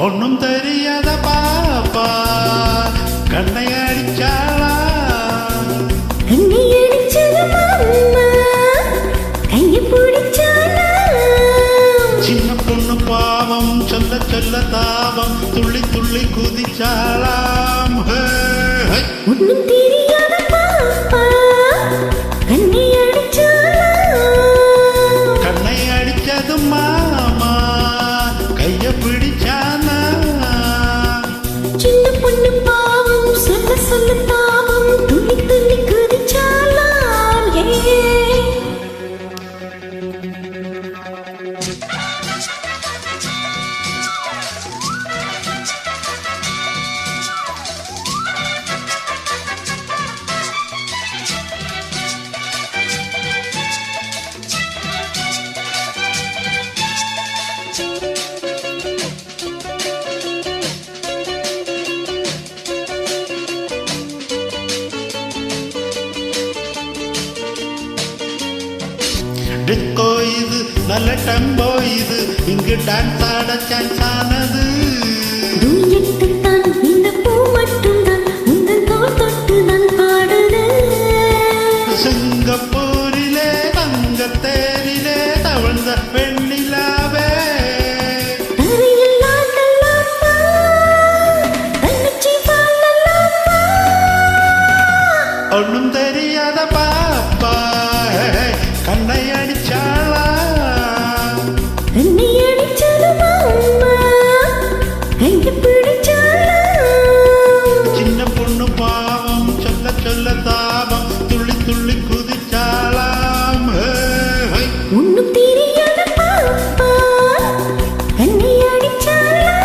ஒன்னும் தெரியாத பாப்பா கண்ணை அடிச்சாளா கண்ணை அடிச்சது மாமா கையை பிடிச்சாளா சின்ன பொண்ணு பாவம் சொல்ல சொல்ல தாவம் துள்ளி துள்ளி குதிச்சாளாம் ஒன்னும் தெரியாத பாப்பா கண்ணை அடிச்சாளா கண்ணை அடிச்சது மாமா கைய பிடிச்சானா சின்ன பொண்ணு பாவம் சொல்ல சொல்ல தாவம் துள்ளி துள்ளி குதிச்சாலாம் டிஸ்கோ இது நல்ல டெம்போ இது இங்கு டான்ஸ் ஆட சான்ஸ் ஆனது தான் இந்த பூ மட்டும்தான் உங்கள் தோல் தொட்டு நான் பாடுது சிங்கப்பூரிலே தங்க தேரிலே தவழ்ந்த பெண்ணிலாவே தரையில் ஆடலாமா தங்கச்சி பாடலாமா ஒன்னும் தெரியாத பாப்பா கண்ணை அடிச்சாளா கண்ணை அடிச்சது மாமா கையை பிடிச்சாளா சின்ன பொண்ணு பாவம் சொல்ல சொல்ல தாவம் துள்ளி துள்ளி குதிச்சாளாம் ஒன்னும் தெரியாத பாப்பா கண்ணை அடிச்சாளா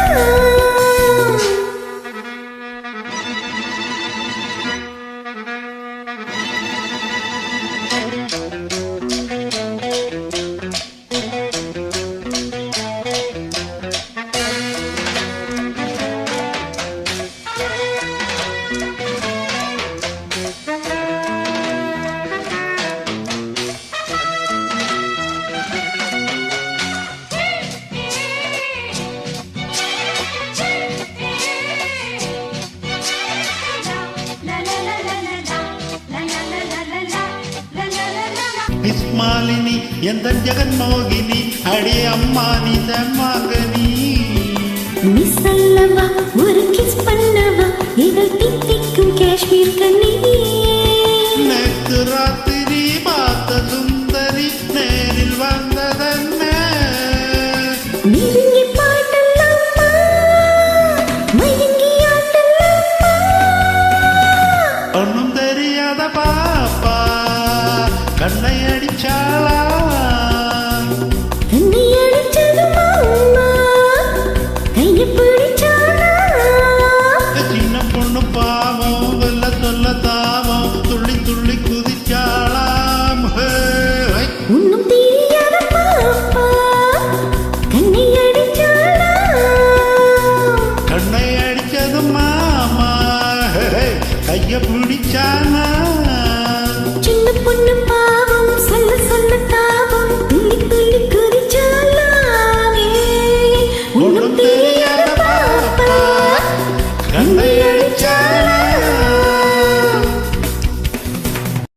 இஸ்மாலினி எந்த ஜெகன்மோகினி அடி அம்மா நீ செம்மாங்கனி மிஸ் அல்லவா ஒரு கிஸ் பண்ணவா இதழ் தித்திக்கும் காஷ்மீர் கண்ணி நேற்று ராத்திரி பார்த்த சுந்தரி நேரில் வந்ததென்ன நெருங்கி பாடலாமா மயங்கி ஆடலாமா ஒன்னும் தெரியாத பாப்பா கண்ணை அடிச்சாளா கண்ணை அடிச்சது மாமா கையை பிடிச்சாளா சின்ன பொண்ணு பாவம் வெல்ல சொல்ல தாவம் துள்ளி துள்ளி குதிச்சாளாம் ஒன்னும் தெரியாத பாப்பா கண்ணை அடிச்சாளா கண்ணை அடிச்சது மாமா கைய பிடிச்சானா